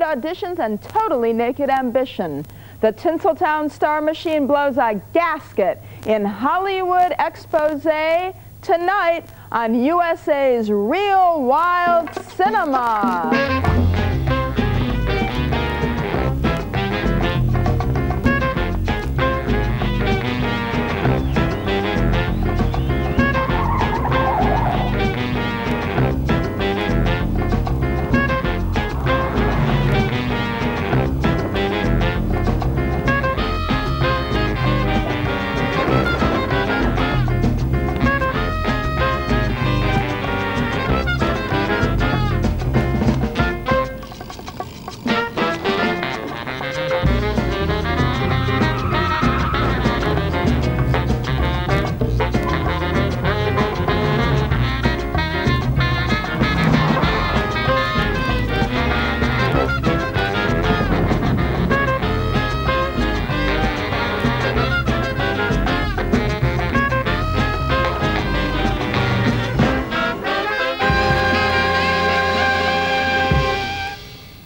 nude auditions and totally naked ambition. The Tinseltown star machine blows a gasket in Hollywood Exposé tonight on USA's Real Wild Cinema.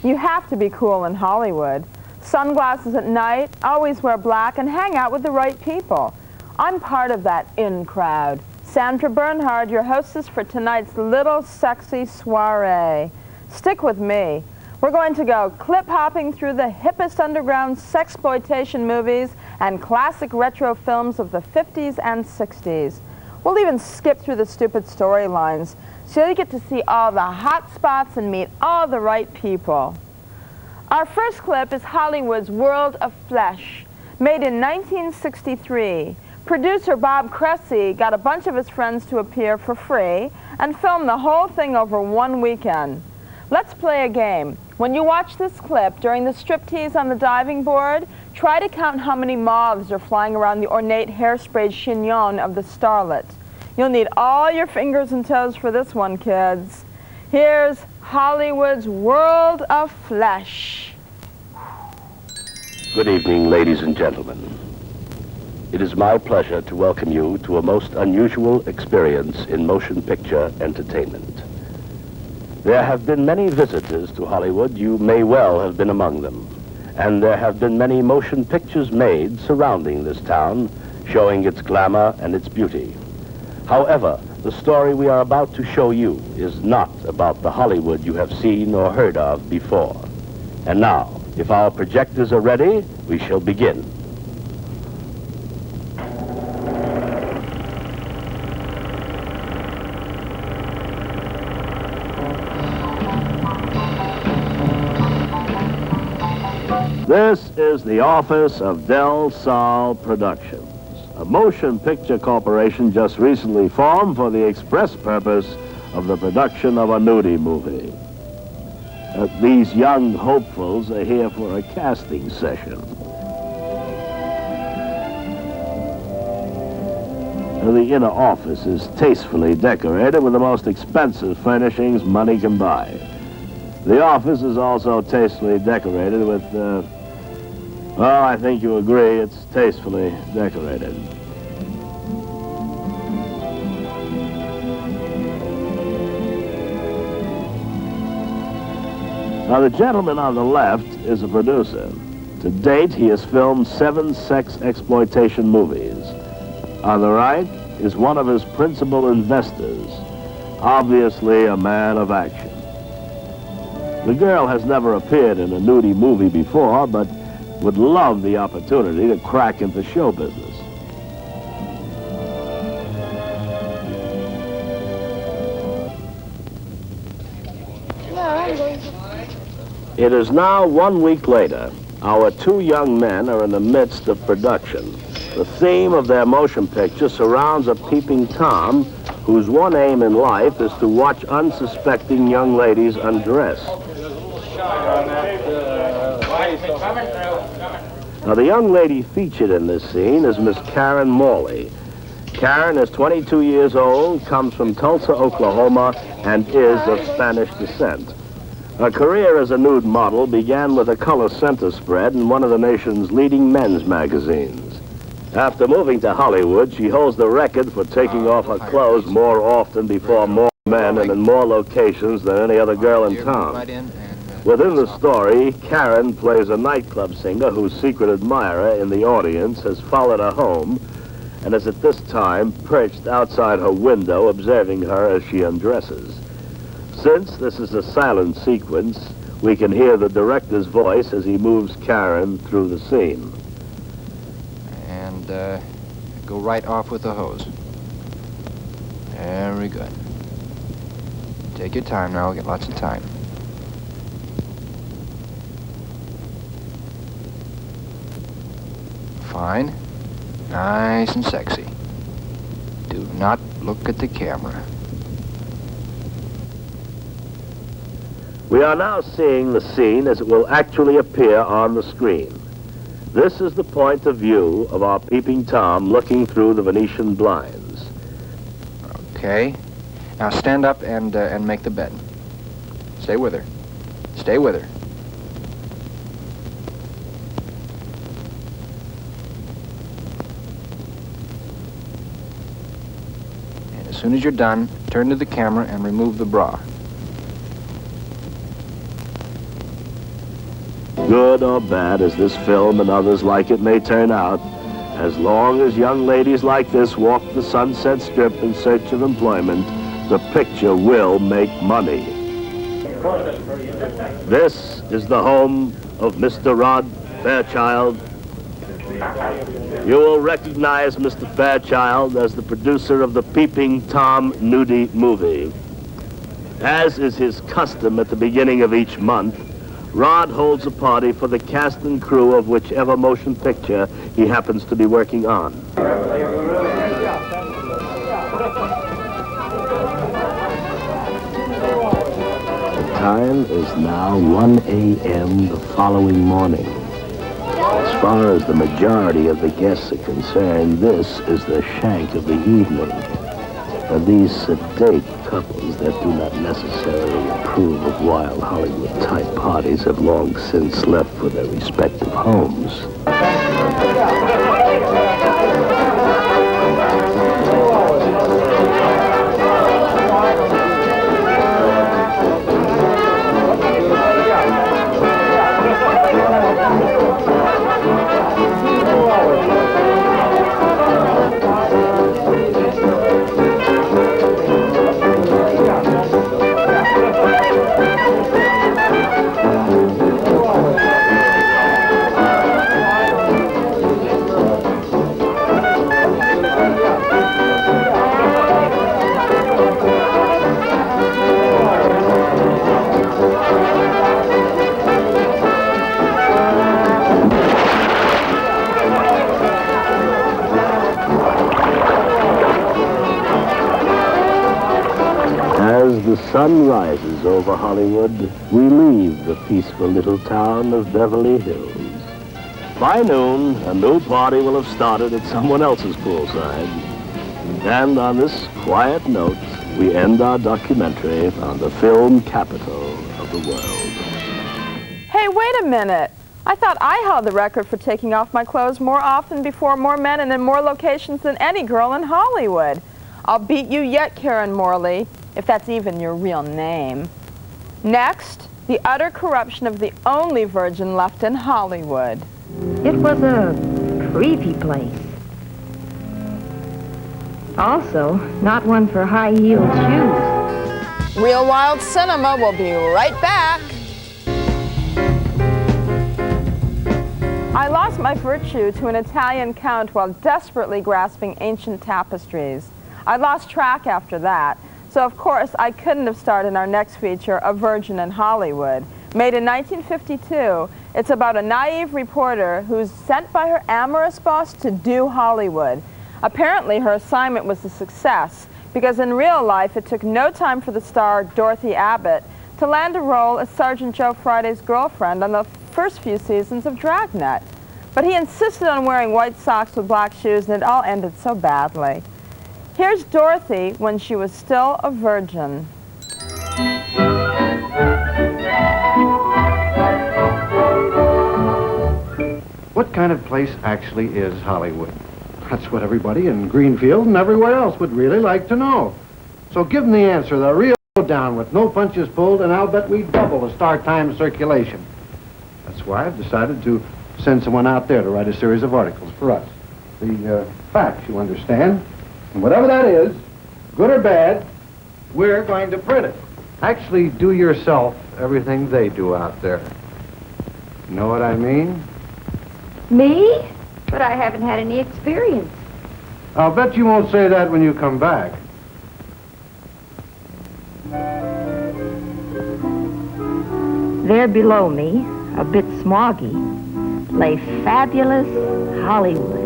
You have to be cool in Hollywood. Sunglasses at night, always wear black, and hang out with the right people. I'm part of that in crowd. Sandra Bernhard, your hostess for tonight's Little Sexy Soiree. Stick with me. We're going to go clip-hopping through the hippest underground sexploitation movies and classic retro films of the 50s and 60s. We'll even skip through the stupid storylines, so you get to see all the hot spots and meet all the right people. Our first clip is Hollywood's World of Flesh, made in 1963. Producer Bob Cressy got a bunch of his friends to appear for free and film the whole thing over one weekend. Let's play a game. When you watch this clip during the striptease on the diving board, try to count how many moths are flying around the ornate hairsprayed chignon of the starlet. You'll need all your fingers and toes for this one, kids. Here's Hollywood's World of Flesh. Good evening, ladies and gentlemen. It is my pleasure to welcome you to a most unusual experience in motion picture entertainment. There have been many visitors to Hollywood. You may well have been among them. And there have been many motion pictures made surrounding this town, showing its glamour and its beauty. However, the story we are about to show you is not about the Hollywood you have seen or heard of before. And now, if our projectors are ready, we shall begin. This is the office of Del Sol Productions, a motion picture corporation just recently formed for the express purpose of the production of a nudie movie. These young hopefuls are here for a casting session. The inner office is tastefully decorated with the most expensive furnishings money can buy. The office is also tastefully decorated with, well, I think you agree, it's tastefully decorated. Now, the gentleman on the left is a producer. To date, he has filmed 7 sex exploitation movies. On the right is one of his principal investors, obviously a man of action. The girl has never appeared in a nudie movie before, but would love the opportunity to crack into show business. It is now 1 week later. Our 2 young men are in the midst of production. The theme of their motion picture surrounds a peeping Tom whose one aim in life is to watch unsuspecting young ladies undress. Now, the young lady featured in this scene is Miss Karen Morley. Karen is 22 years old, comes from Tulsa, Oklahoma, and is of Spanish descent. Her career as a nude model began with a color center spread in one of the nation's leading men's magazines. After moving to Hollywood, she holds the record for taking off her clothes more often before more men and in more locations than any other girl in town. Within the story, Karen plays a nightclub singer whose secret admirer in the audience has followed her home and is at this time perched outside her window observing her as she undresses. Since this is a silent sequence, we can hear the director's voice as he moves Karen through the scene. And go right off with the hose. Very good. Take your time now, we'll get lots of time. Fine. Nice and sexy. Do not look at the camera. We are now seeing the scene as it will actually appear on the screen. This is the point of view of our peeping Tom looking through the Venetian blinds. Okay. Now stand up and make the bed. Stay with her. Stay with her. And as soon as you're done, turn to the camera and remove the bra. Good or bad as this film and others like it may turn out, as long as young ladies like this walk the Sunset Strip in search of employment, the picture will make money. This is the home of Mr. Rod Fairchild. You will recognize Mr. Fairchild as the producer of the Peeping Tom nudie movie. As is his custom at the beginning of each month, Rod holds a party for the cast and crew of whichever motion picture he happens to be working on. The time is now 1 a.m. the following morning. As far as the majority of the guests are concerned, this is the shank of the evening. And these sedate couples that do not necessarily approve of wild Hollywood-type parties have long since left for their respective homes. As the sun rises over Hollywood, we leave the peaceful little town of Beverly Hills. By noon, a new party will have started at someone else's poolside. And on this quiet note, we end our documentary on the film capital of the world. Hey, wait a minute. I thought I held the record for taking off my clothes more often before more men and in more locations than any girl in Hollywood. I'll beat you yet, Karen Morley, if that's even your real name. Next, the utter corruption of the only virgin left in Hollywood. It was a creepy place. Also, not one for high-heeled shoes. Real Wild Cinema will be right back. I lost my virtue to an Italian count while desperately grasping ancient tapestries. I lost track after that, so of course I couldn't have starred in our next feature, A Virgin in Hollywood. Made in 1952, it's about a naive reporter who's sent by her amorous boss to do Hollywood. Apparently her assignment was a success, because in real life it took no time for the star, Dorothy Abbott, to land a role as Sergeant Joe Friday's girlfriend on the first few seasons of Dragnet. But he insisted on wearing white socks with black shoes, and it all ended so badly. Here's Dorothy when she was still a virgin. What kind of place actually is Hollywood? That's what everybody in Greenfield and everywhere else would really like to know. So give them the answer, the real down with no punches pulled, and I'll bet we double the start time circulation. That's why I've decided to send someone out there to write a series of articles for us. The facts, you understand. And whatever that is, good or bad, we're going to print it. Actually, do yourself everything they do out there. Know what I mean? Me? But I haven't had any experience. I'll bet you won't say that when you come back. There below me, a bit smoggy, lay fabulous Hollywood.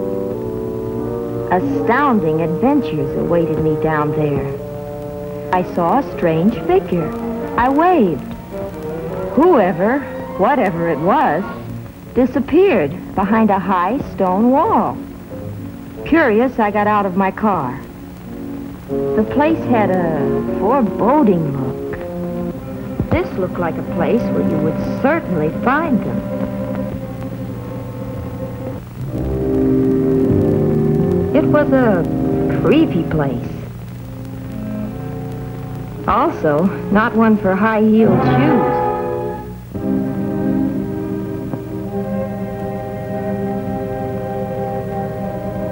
Astounding adventures awaited me down there. I saw a strange figure. I waved. Whoever, whatever it was, disappeared behind a high stone wall. Curious, I got out of my car. The place had a foreboding look. This looked like a place where you would certainly find them. It was a creepy place. Also, not one for high-heeled shoes.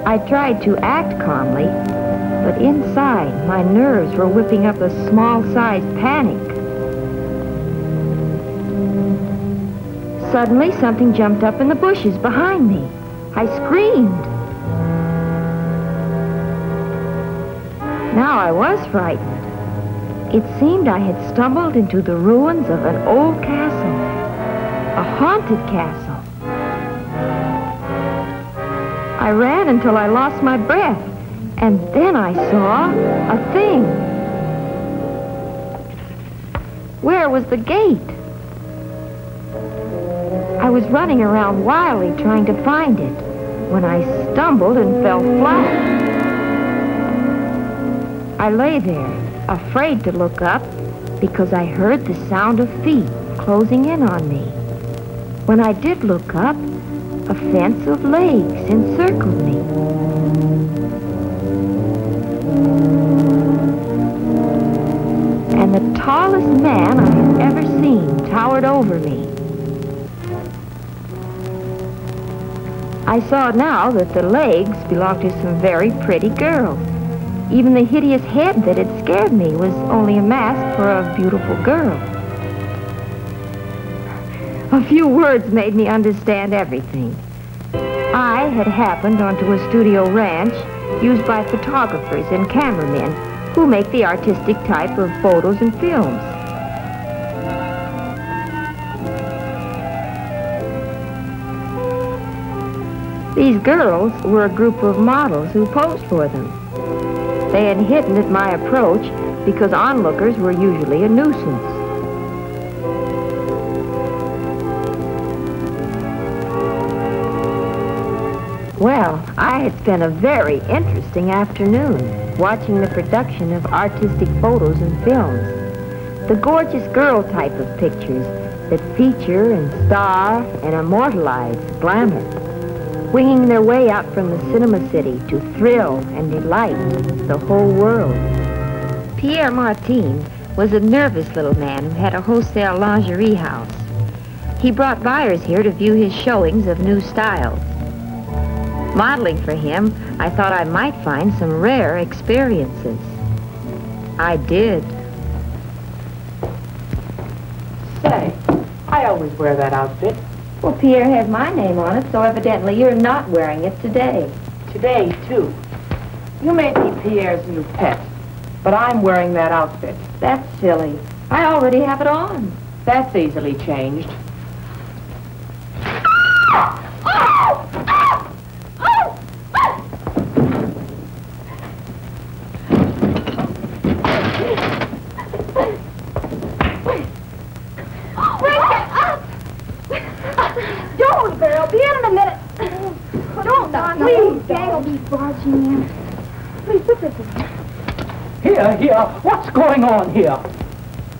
I tried to act calmly, but inside, my nerves were whipping up a small-sized panic. Suddenly, something jumped up in the bushes behind me. I screamed. Now I was frightened. It seemed I had stumbled into the ruins of an old castle, a haunted castle. I ran until I lost my breath, and then I saw a thing. Where was the gate? I was running around wildly trying to find it when I stumbled and fell flat. I lay there, afraid to look up because I heard the sound of feet closing in on me. When I did look up, a fence of legs encircled me. And the tallest man I had ever seen towered over me. I saw now that the legs belonged to some very pretty girl. Even the hideous head that had scared me was only a mask for a beautiful girl. A few words made me understand everything. I had happened onto a studio ranch used by photographers and cameramen who make the artistic type of photos and films. These girls were a group of models who posed for them. They had hidden at my approach because onlookers were usually a nuisance. Well, I had spent a very interesting afternoon watching the production of artistic photos and films. The gorgeous girl type of pictures that feature and star and immortalize glamour, winging their way out from the cinema city to thrill and delight the whole world. Pierre Martin was a nervous little man who had a wholesale lingerie house. He brought buyers here to view his showings of new styles. Modeling for him, I thought I might find some rare experiences. I did. Say, I always wear that outfit. Well, Pierre had my name on it, so evidently you're not wearing it today. Today, too. You may be Pierre's new pet, but I'm wearing that outfit. That's silly. I already have it on. That's easily changed. Don't, girl. Be in a minute. Don't, please. Gang will be barging in. Please, put this in. Here, what's going on here?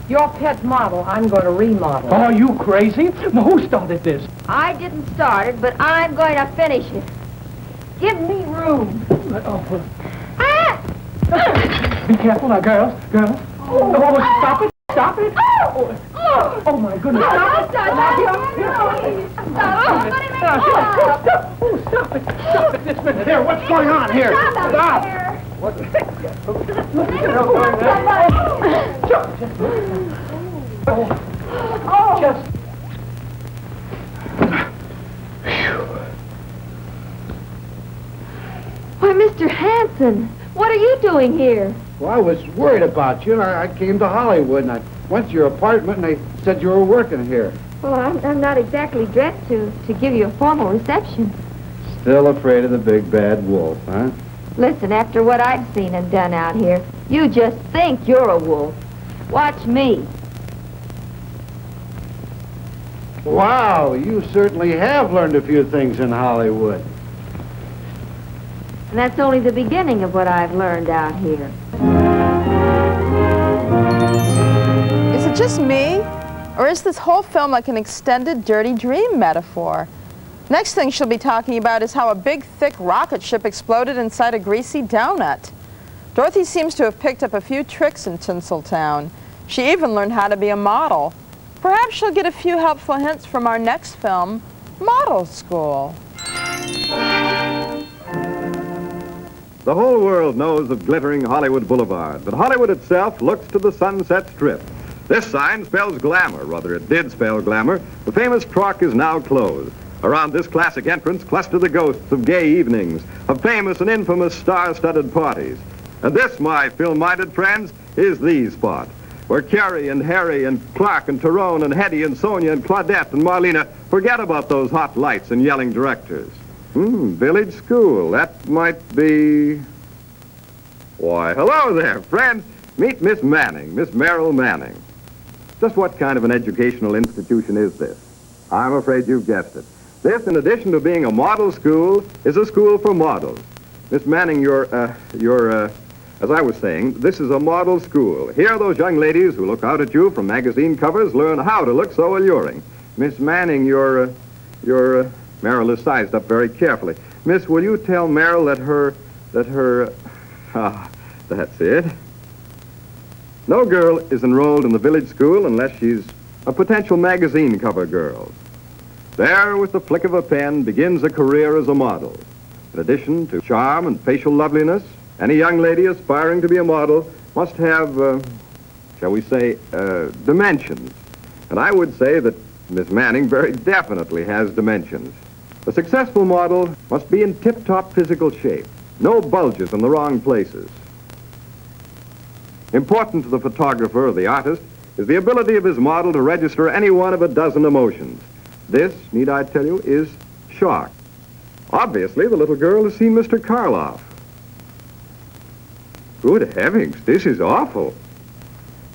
Your pet model, I'm going to remodel. Are you crazy? Who started this? I didn't start it, but I'm going to finish it. Give me room. Be careful now, girls. Oh, stop it! Stop it! Oh my goodness! Stop it! Stop it! Stop it this minute! Here, what's going on here? Stop! What the heck? Just... Why, Mr. Hanson, what are you doing here? Well, I was worried about you, and I came to Hollywood, and I went to your apartment, and they said you were working here. Well, I'm not exactly dressed to give you a formal reception. Still afraid of the big bad wolf, huh? Listen, after what I've seen and done out here, you just think you're a wolf. Watch me. Wow, you certainly have learned a few things in Hollywood. And that's only the beginning of what I've learned out here. Is it just me? Or is this whole film like an extended dirty dream metaphor? Next thing she'll be talking about is how a big, thick rocket ship exploded inside a greasy donut. Dorothy seems to have picked up a few tricks in Tinseltown. She even learned how to be a model. Perhaps she'll get a few helpful hints from our next film, Model School. The whole world knows of glittering Hollywood Boulevard, but Hollywood itself looks to the Sunset Strip. This sign spells glamour, rather it did spell glamour. The famous Croc is now closed. Around this classic entrance cluster the ghosts of gay evenings, of famous and infamous star-studded parties. And this, my film-minded friends, is the spot, where Carrie and Harry and Clark and Tyrone and Hetty and Sonia and Claudette and Marlena forget about those hot lights and yelling directors. Village School, that might be... Why, hello there, friends. Meet Miss Manning, Miss Merrill Manning. Just what kind of an educational institution is this? I'm afraid you've guessed it. This, in addition to being a model school, is a school for models. Miss Manning, as I was saying, this is a model school. Here those young ladies who look out at you from magazine covers learn how to look so alluring. Miss Manning, Merrill is sized up very carefully. Miss, will you tell Merrill that's it. No girl is enrolled in the village school unless she's a potential magazine cover girl. There, with the flick of a pen, begins a career as a model. In addition to charm and facial loveliness, any young lady aspiring to be a model must have, shall we say, dimensions. And I would say that Miss Manning very definitely has dimensions. A successful model must be in tip-top physical shape. No bulges in the wrong places. Important to the photographer or the artist is the ability of his model to register any one of a dozen emotions. This, need I tell you, is shock. Obviously, the little girl has seen Mr. Karloff. Good heavens, this is awful.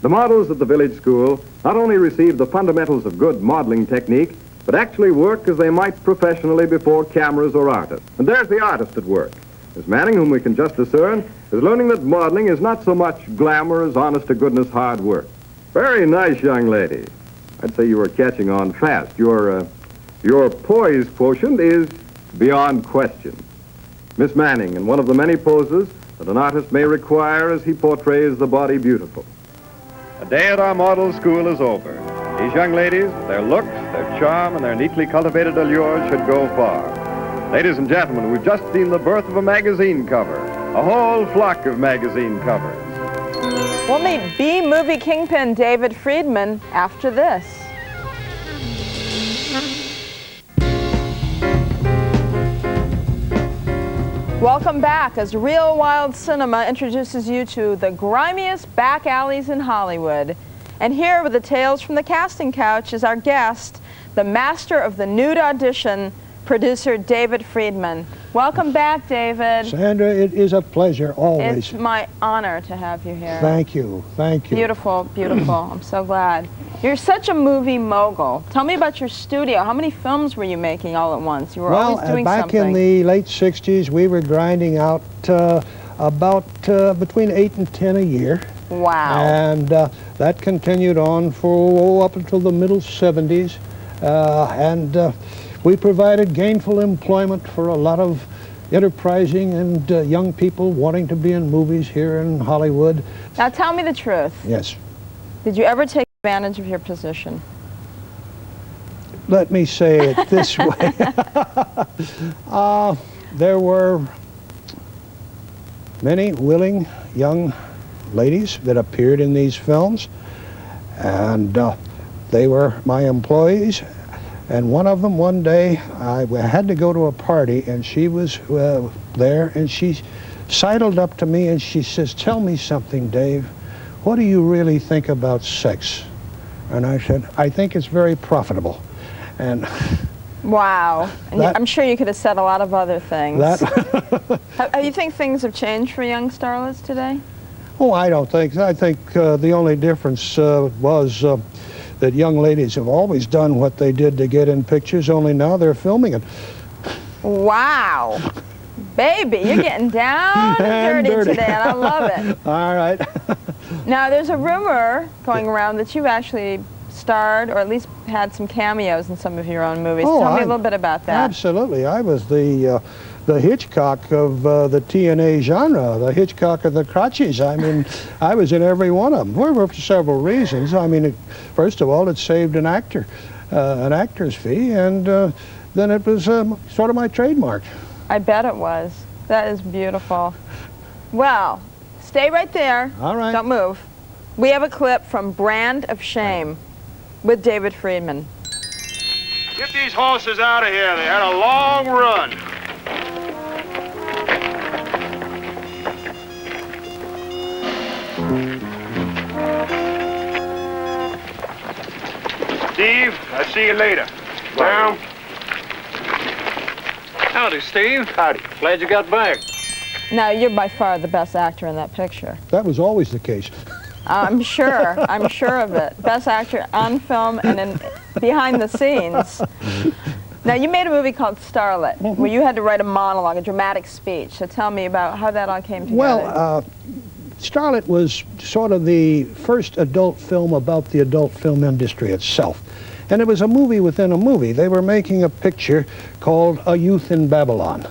The models at the village school not only receive the fundamentals of good modeling technique, but actually work as they might professionally before cameras or artists. And there's the artist at work. Miss Manning, whom we can just discern, is learning that modeling is not so much glamour as honest-to-goodness hard work. Very nice, young lady. I'd say you were catching on fast. Your poise quotient is beyond question. Miss Manning, in one of the many poses that an artist may require as he portrays the body beautiful. A day at our model school is over. These young ladies, their looks, their charm, and their neatly cultivated allure should go far. Ladies and gentlemen, we've just seen the birth of a magazine cover, a whole flock of magazine covers. We'll meet B-movie kingpin David Friedman after this. Welcome back as Real Wild Cinema introduces you to the grimiest back alleys in Hollywood. And here with the tales from the casting couch is our guest, the master of the nude audition, producer David Friedman. Welcome back, David. Sandra, it is a pleasure, always. It's my honor to have you here. Thank you, thank you. Beautiful, beautiful. I'm so glad. You're such a movie mogul. Tell me about your studio. How many films were you making all at once? You were always doing back something. in the late 60s, we were grinding out about between 8 and 10 a year. Wow. And that continued on for up until the middle 70s. We provided gainful employment for a lot of enterprising and young people wanting to be in movies here in Hollywood. Now tell me the truth. Yes. Did you ever take advantage of your position? Let me say it this way. There were many willing young ladies that appeared in these films, and they were my employees. And one of them, one day, I had to go to a party, and she was there, and she sidled up to me and she says, "Tell me something, Dave. What do you really think about sex?" And I said, "I think it's very profitable." And wow. And I'm sure you could have said a lot of other things. How you think things have changed for young starlets today? Oh, I don't think. I think the only difference was that young ladies have always done what they did to get in pictures, only now they're filming it. Wow. Baby, you're getting down and dirty today, and I love it. All right. Now, there's a rumor going around that you actually starred, or at least had some cameos in some of your own movies. Oh, Tell me a little bit about that. Absolutely. I was the Hitchcock of the TNA genre, the Hitchcock of the crotches. I mean, I was in every one of them. For several reasons. I mean, first of all, it saved an actor, an actor's fee, and then it was sort of my trademark. I bet it was. That is beautiful. Well, stay right there. All right. Don't move. We have a clip from Brand of Shame with David Friedman. Get these horses out of here. They had a long run. Steve, I'll see you later. Well. Howdy, Steve. Howdy. Glad you got back. Now, you're by far the best actor in that picture. That was always the case. I'm sure. I'm sure of it. Best actor on film and in behind the scenes. Now, you made a movie called Starlet, where you had to write a monologue, a dramatic speech. So tell me about how that all came together. Well, Starlet was sort of the first adult film about the adult film industry itself. And it was a movie within a movie. They were making a picture called A Youth in Babylon.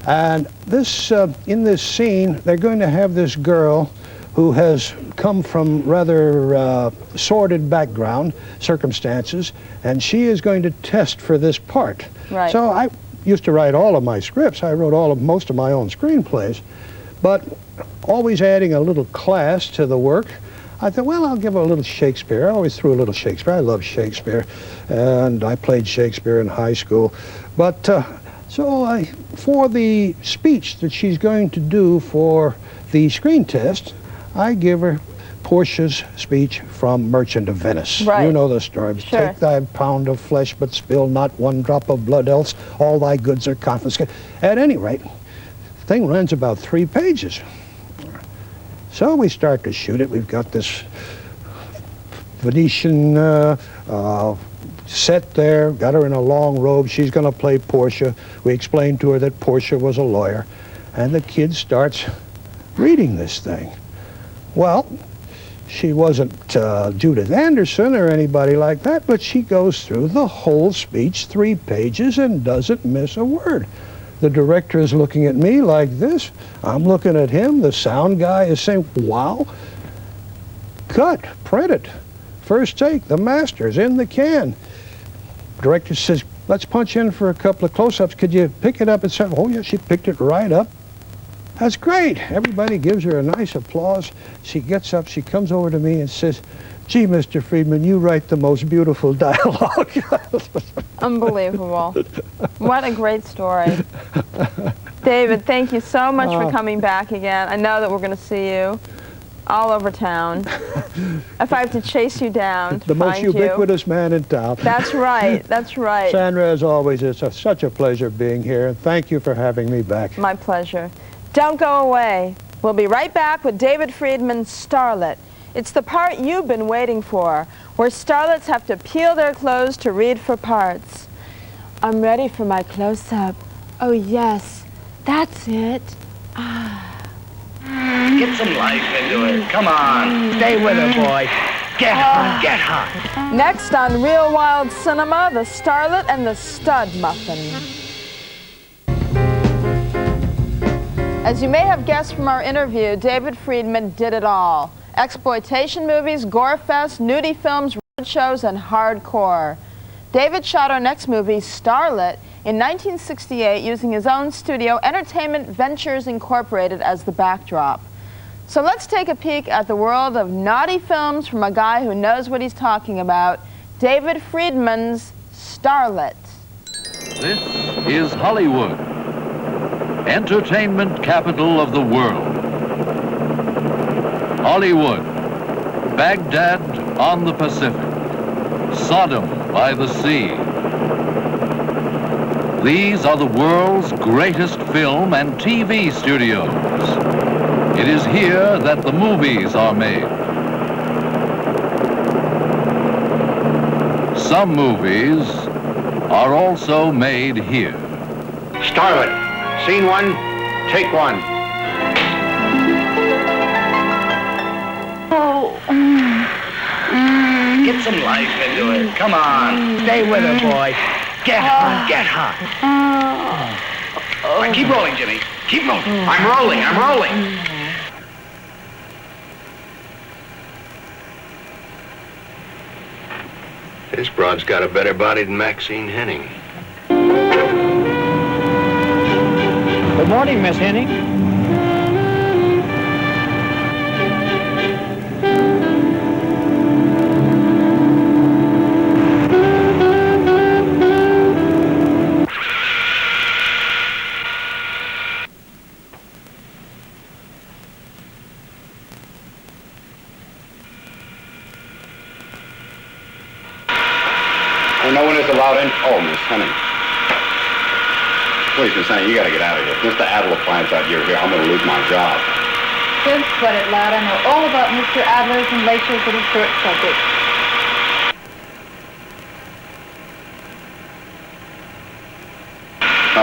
And this, in this scene, they're going to have this girl who has come from rather sordid background, circumstances, and she is going to test for this part. Right. So I used to write all of my scripts. I wrote most of my own screenplays, but always adding a little class to the work. I thought, well, I'll give her a little Shakespeare. I always threw a little Shakespeare. I love Shakespeare, and I played Shakespeare in high school. But so for the speech that she's going to do for the screen test, I give her Portia's speech from Merchant of Venice. Right. You know the story. Sure. Take thy pound of flesh, but spill not one drop of blood, else all thy goods are confiscated. At any rate, the thing runs about 3 pages. So we start to shoot it. We've got this Venetian set there, got her in a long robe. She's going to play Portia. We explained to her that Portia was a lawyer. And the kid starts reading this thing. Well, she wasn't Judith Anderson or anybody like that, but she goes through the whole speech, 3 pages, and doesn't miss a word. The director is looking at me like this. I'm looking at him. The sound guy is saying, wow. Cut, print it. First take, the master's in the can. Director says, let's punch in for a couple of close-ups. Could you pick it up? And say, oh yeah, she picked it right up. That's great. Everybody gives her a nice applause. She gets up, she comes over to me and says, gee, Mr. Friedman, you write the most beautiful dialogue. Unbelievable. What a great story. David, thank you so much for coming back again. I know that we're going to see you all over town. If I have to chase you down to the most find you. ubiquitous man in town. That's right. That's right. Sandra, as always, it's such a pleasure being here. Thank you for having me back. My pleasure. Don't go away. We'll be right back with David Friedman's Starlet. It's the part you've been waiting for, where starlets have to peel their clothes to read for parts. I'm ready for my close-up. Oh, yes. That's it. Get some life into it. Come on. Stay with her, boy. Get hot. Get hot. Next on Real Wild Cinema, the Starlet and the Stud Muffin. As you may have guessed from our interview, David Friedman did it all. Exploitation movies, gore fest, nudie films, road shows, and hardcore. David shot our next movie, Starlet, in 1968 using his own studio, Entertainment Ventures Incorporated, as the backdrop. So let's take a peek at the world of naughty films from a guy who knows what he's talking about, David Friedman's Starlet. This is Hollywood, entertainment capital of the world. Hollywood, Baghdad on the Pacific, Sodom by the sea. These are the world's greatest film and TV studios. It is here that the movies are made. Some movies are also made here. Starlet, scene one, take one. Get some life into it. Come on. Stay with her, boy. Get hot, get hot. All right, keep rolling, Jimmy. Keep moving. I'm rolling, I'm rolling. This broad's got a better body than Maxine Henning. Good morning, Miss Henning. No one is allowed in. Oh, Miss Henning. Please, Miss Henning, you gotta get out of here. If Mr. Adler finds out you're here, I'm gonna lose my job. Don't sweat it, lad. I know all about Mr. Adler's and Laisher's little short subject.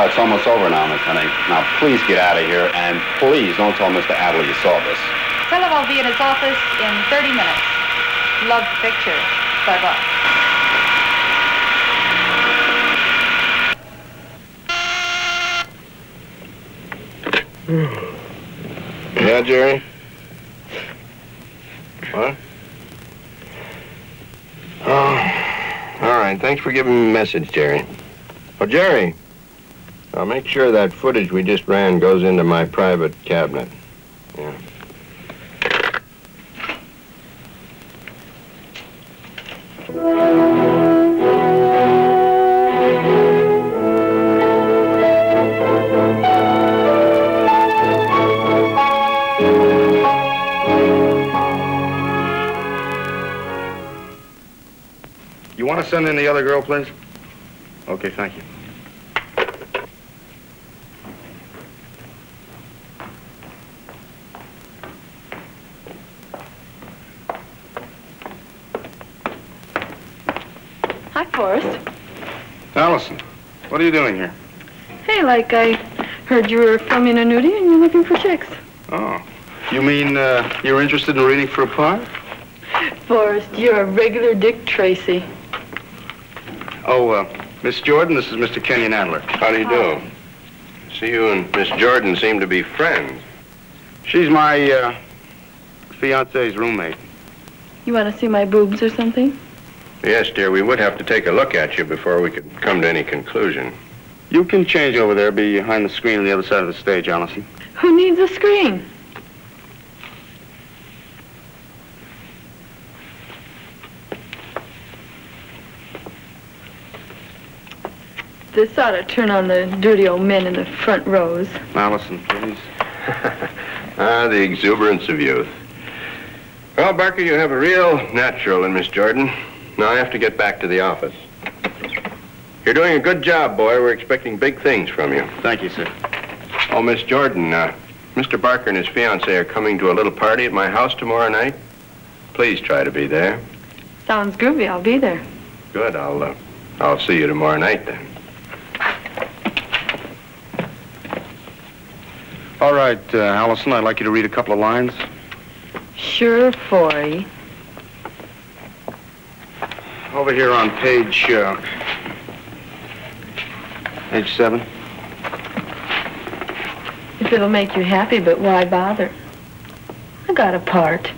It's almost over now, Miss Henning. Now, please get out of here, and please don't tell Mr. Adler you saw this. Tell him I'll be in his office in 30 minutes. Love the picture. Bye-bye. Yeah, Jerry? What? Oh, all right. Thanks for giving me a message, Jerry. Oh, Jerry, I'll make sure that footage we just ran goes into my private cabinet. Yeah. You want to send in the other girl, please? Okay, thank you. Hi, Forrest. Allison, what are you doing here? Hey, like I heard you were filming a nudie and you're looking for chicks. Oh, you mean you're interested in reading for a part? Forrest, you're a regular Dick Tracy. Oh, Miss Jordan, this is Mr. Kenyon Adler. How do you do? See, you and Miss Jordan seem to be friends. She's my fiance's roommate. You want to see my boobs or something? Yes, dear, we would have to take a look at you before we could come to any conclusion. You can change over there, behind the screen on the other side of the stage, Allison. Who needs a screen? This ought to turn on the dirty old men in the front rows. Allison, please. Ah, the exuberance of youth. Well, Barker, you have a real natural in Miss Jordan. Now I have to get back to the office. You're doing a good job, boy. We're expecting big things from you. Thank you, sir. Oh, Miss Jordan, Mr. Barker and his fiancée are coming to a little party at my house tomorrow night. Please try to be there. Sounds groovy. I'll be there. Good. I'll see you tomorrow night then. All right, Allison, I'd like you to read a couple of lines. Sure, Forey. Over here on page 7. If it'll make you happy, but why bother? I got a part.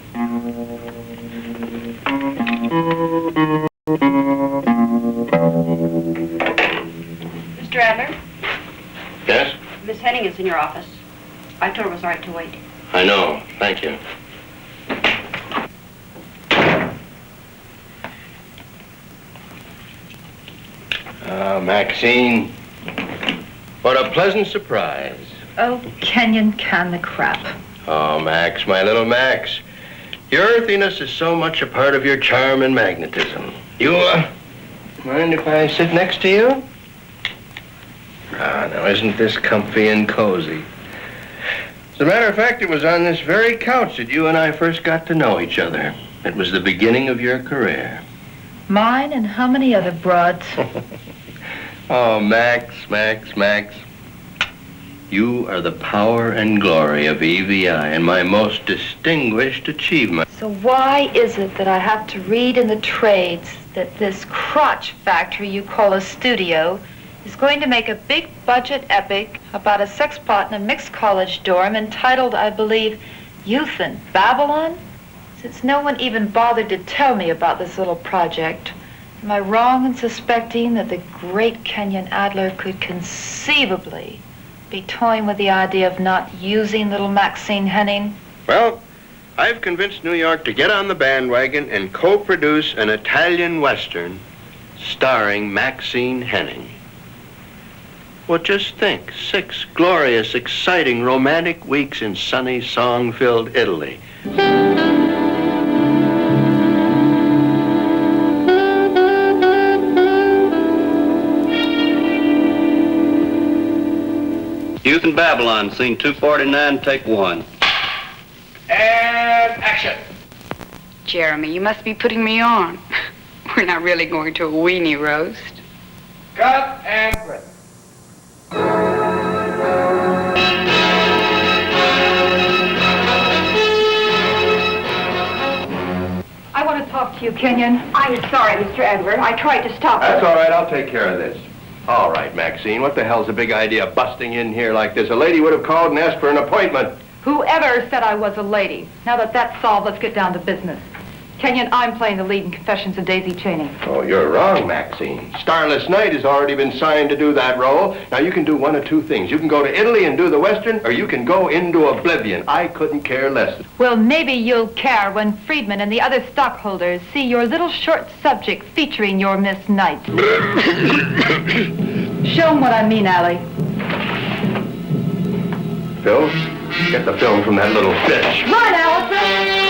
Mr. Adler? Yes? Miss Henning is in your office. I told her it was all right to wait. I know. Thank you. Maxine, what a pleasant surprise. Oh, Kenyon, can the crap. Oh, Max, my little Max. Your earthiness is so much a part of your charm and magnetism. You, mind if I sit next to you? Ah, now isn't this comfy and cozy? As a matter of fact, it was on this very couch that you and I first got to know each other. It was the beginning of your career. Mine and how many other broads? Oh, Max, Max, Max. You are the power and glory of EVI and my most distinguished achievement. So why is it that I have to read in the trades that this crotch factory you call a studio is going to make a big budget epic about a sex pot in a mixed college dorm entitled, I believe, Youth in Babylon? Since no one even bothered to tell me about this little project, am I wrong in suspecting that the great Kenyon Adler could conceivably be toying with the idea of not using little Maxine Henning? Well, I've convinced New York to get on the bandwagon and co-produce an Italian Western starring Maxine Henning. Well, just think, 6 glorious, exciting, romantic weeks in sunny, song-filled Italy. Youth in Babylon, scene 249, take 1. And action. Jeremy, you must be putting me on. We're not really going to a weenie roast. Cut and print. I want to talk to you, Kenyon. I'm sorry, Mr. Adler. I tried to stop That's all right, I'll take care of this. All right, Maxine, what the hell's the big idea of busting in here like this? A lady would have called and asked for an appointment. Whoever said I was a lady. Now that that's solved, let's get down to business. Kenyon, I'm playing the lead in Confessions of Daisy Cheney. Oh, you're wrong, Maxine. Starless Night has already been signed to do that role. Now, you can do one of two things. You can go to Italy and do the Western, or you can go into oblivion. I couldn't care less. Well, maybe you'll care when Friedman and the other stockholders see your little short subject featuring your Miss Knight. Show them what I mean, Allie. Phil, get the film from that little bitch. Run, Allison!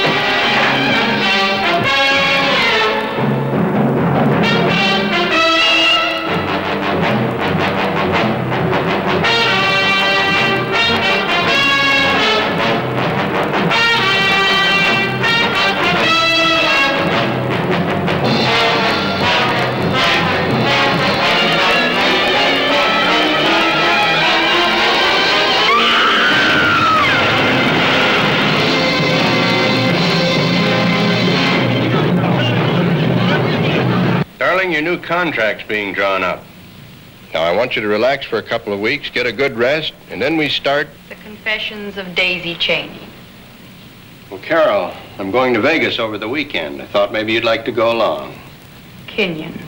Darling, your new contract's being drawn up. Now, I want you to relax for a couple of weeks, get a good rest, and then we start. The Confessions of Daisy Cheney. Well, Carol, I'm going to Vegas over the weekend. I thought maybe you'd like to go along. Kenyon,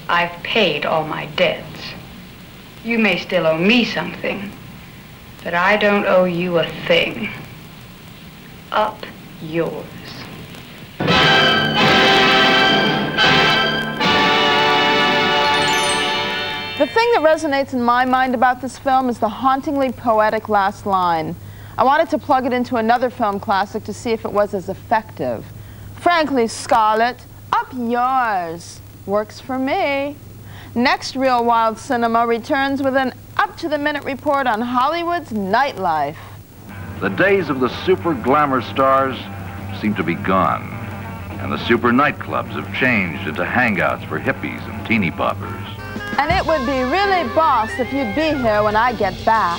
I've paid all my debts. You may still owe me something, but I don't owe you a thing. Up yours. The thing that resonates in my mind about this film is the hauntingly poetic last line. I wanted to plug it into another film classic to see if it was as effective. Frankly, Starlet, up yours. Works for me. Next Real Wild Cinema returns with an up-to-the-minute report on Hollywood's nightlife. The days of the super glamour stars seem to be gone, and the super nightclubs have changed into hangouts for hippies and teeny poppers. And it would be really boss if you'd be here when I get back.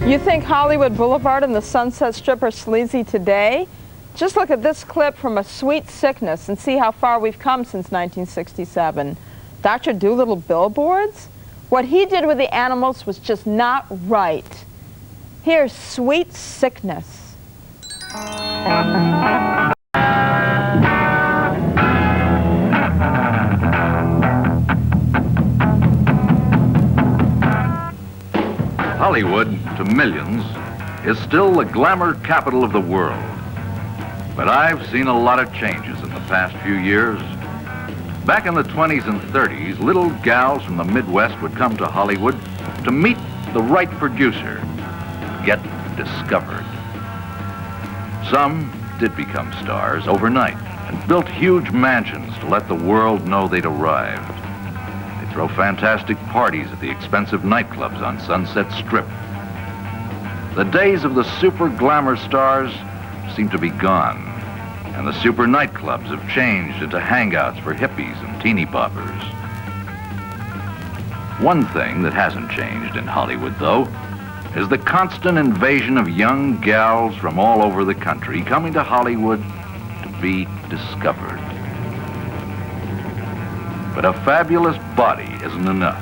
You think Hollywood Boulevard and the Sunset Strip are sleazy today? Just look at this clip from A Sweet Sickness and see how far we've come since 1967. Dr. Dolittle billboards? What he did with the animals was just not right. Here's Sweet Sickness. Hollywood, to millions, is still the glamour capital of the world. But I've seen a lot of changes in the past few years. Back in the 20s and 30s, little gals from the Midwest would come to Hollywood to meet the right producer, get discovered. Some did become stars overnight and built huge mansions to let the world know they'd arrived. They throw fantastic parties at the expensive nightclubs on Sunset Strip. The days of the super glamour stars seem to be gone, and the super nightclubs have changed into hangouts for hippies and teeny boppers. One thing that hasn't changed in Hollywood, though, is the constant invasion of young gals from all over the country coming to Hollywood to be discovered. But a fabulous body isn't enough.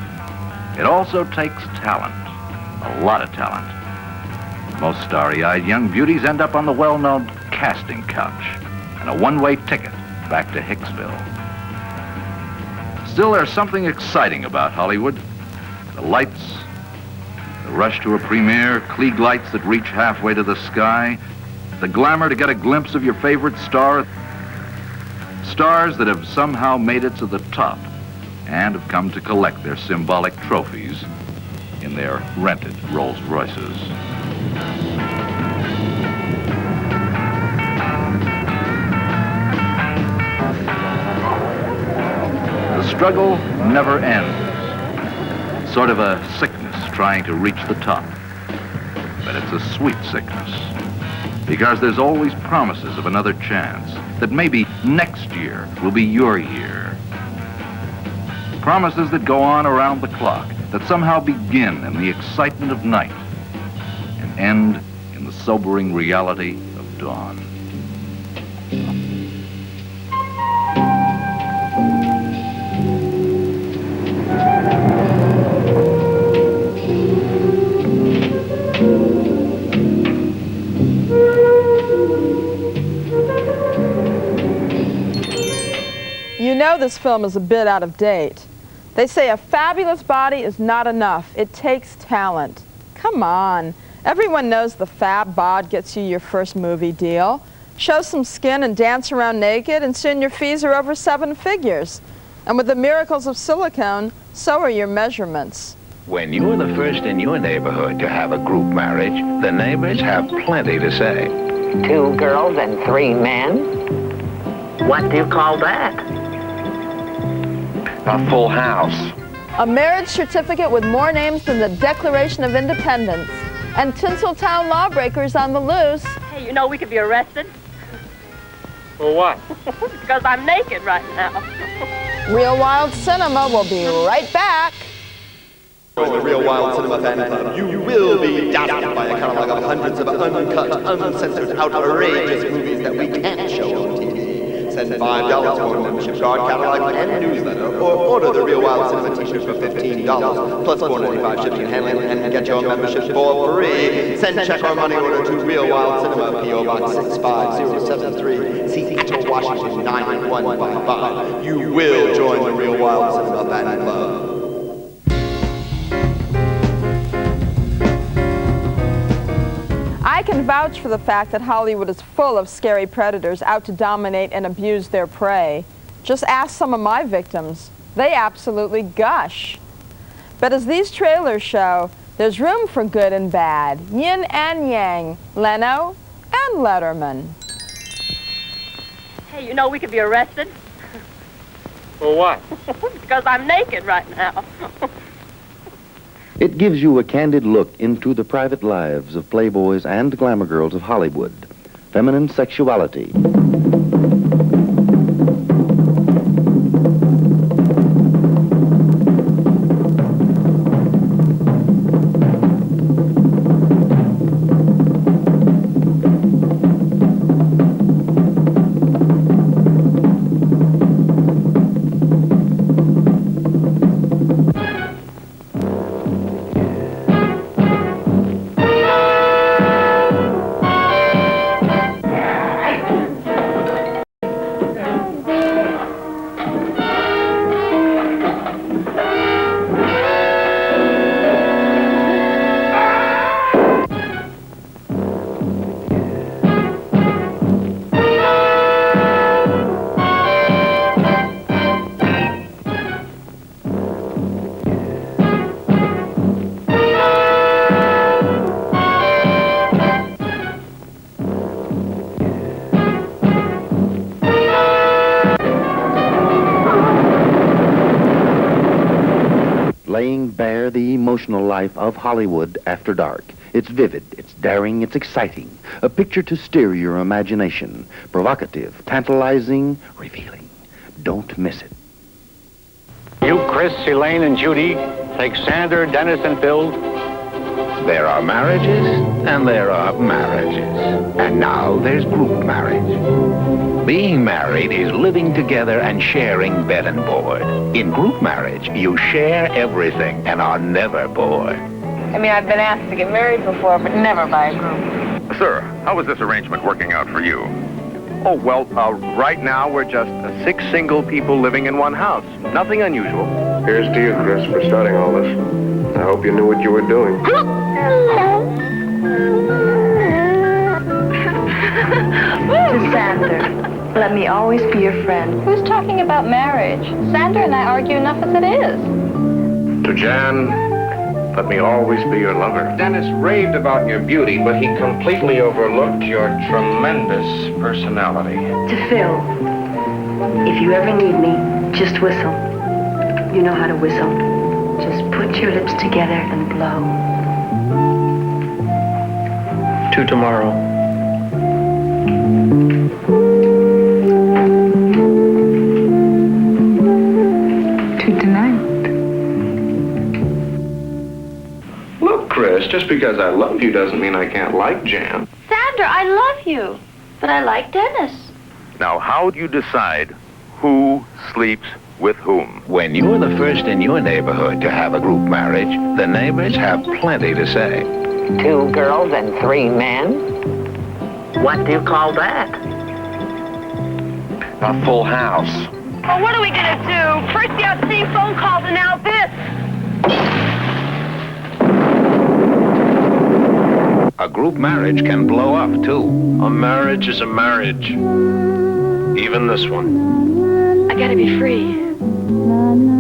It also takes talent, a lot of talent. Most starry-eyed young beauties end up on the well-known casting couch and a one-way ticket back to Hicksville. Still, there's something exciting about Hollywood. The lights, the rush to a premiere, Klieg lights that reach halfway to the sky, the glamour to get a glimpse of your favorite star, stars that have somehow made it to the top and have come to collect their symbolic trophies in their rented Rolls Royces. The struggle never ends. Sort of a sickness trying to reach the top. But it's a sweet sickness. Because there's always promises of another chance, that maybe next year will be your year. Promises that go on around the clock, that somehow begin in the excitement of night and end in the sobering reality of dawn. You know this film is a bit out of date. They say a fabulous body is not enough. It takes talent. Come on. Everyone knows the fab bod gets you your first movie deal. Show some skin and dance around naked, and soon your fees are over 7 figures. And with the miracles of silicone, so are your measurements. When you're the first in your neighborhood to have a group marriage, the neighbors have plenty to say. 2 girls and 3 men? What do you call that? A full house. A marriage certificate with more names than the Declaration of Independence. And Tinseltown lawbreakers on the loose. Hey, you know we could be arrested? For what? Because I'm naked right now. Real Wild Cinema will be right back. In the Real Wild Cinema Fan Club, you will be dazzled by a catalog of hundreds of uncut, uncensored, outrageous movies that we can't show on TV. Send $5 for a membership card, catalog, and newsletter, or order the Real Wild Cinema t-shirt for $15, plus $4.95 shipping and handling, and get your membership for free. Send check or money order to Real Wild Cinema, P.O. Box 65073, Seattle, Washington 91155. You will join the Real Wild Cinema Fan Club. I can vouch for the fact that Hollywood is full of scary predators out to dominate and abuse their prey. Just ask some of my victims. They absolutely gush. But as these trailers show, there's room for good and bad, yin and yang, Leno and Letterman. Hey, you know we could be arrested? For what? Because I'm naked right now. It gives you a candid look into the private lives of playboys and glamour girls of Hollywood. Feminine sexuality. life of Hollywood after dark. It's vivid, it's daring, it's exciting. A picture to stir your imagination. Provocative, tantalizing, revealing. Don't miss it. You, Chris, Elaine, and Judy, take Sander, Dennis, and Phil. There are marriages, and there are marriages. And now there's group marriage. Being married is living together and sharing bed and board. In group marriage, you share everything and are never bored. I mean, I've been asked to get married before, but never by a group. Sir, how is this arrangement working out for you? Oh, well, right now we're just 6 single people living in one house. Nothing unusual. Here's to you, Chris, for starting all this. I hope you knew what you were doing. To Sander, let me always be your friend. Who's talking about marriage? Sander and I argue enough as it is. To Jan, let me always be your lover. Dennis raved about your beauty, but he completely overlooked your tremendous personality. To Phil, if you ever need me, just whistle. You know how to whistle. Just put your lips together and blow. To tomorrow. To tonight. Look, Chris, just because I love you doesn't mean I can't like Jan. Sander, I love you, but I like Dennis. Now, how do you decide who sleeps with whom? When you're the first in your neighborhood to have a group marriage, the neighbors have plenty to say. 2 girls and 3 men? What do you call that? A full house. Well, what are we going to do? First you have to see phone calls and now this. A group marriage can blow up, too. A marriage is a marriage. Even this one. I gotta be free.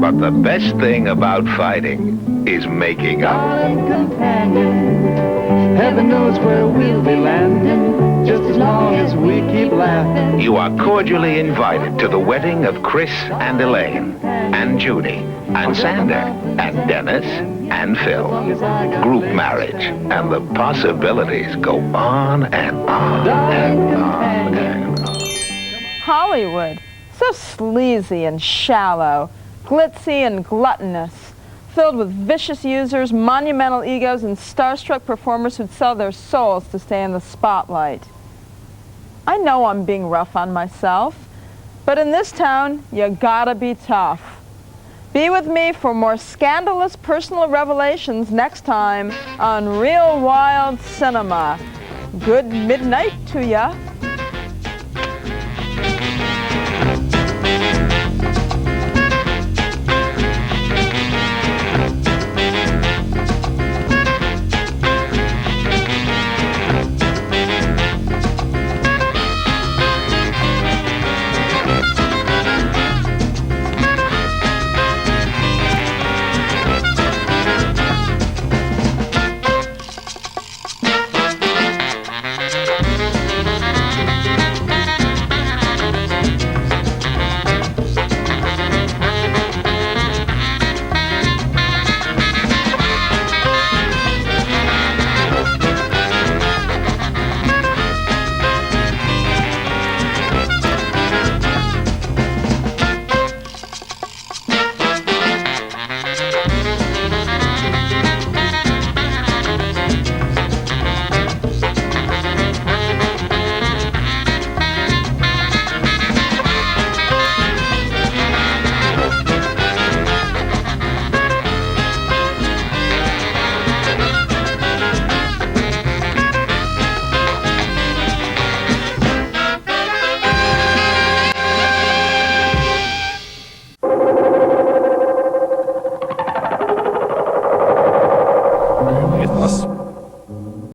But the best thing about fighting is making up. Heaven knows where we'll be landing, just as long as we keep laughing. You are cordially invited to the wedding of Chris and Elaine, and Judy, and Sander, and Dennis, and Phil. Group marriage, and the possibilities go on and on and on and on. Hollywood, so sleazy and shallow, glitzy and gluttonous, filled with vicious users, monumental egos, and starstruck performers who'd sell their souls to stay in the spotlight. I know I'm being rough on myself, but in this town, you gotta be tough. Be with me for more scandalous personal revelations next time on Real Wild Cinema. Good midnight to ya.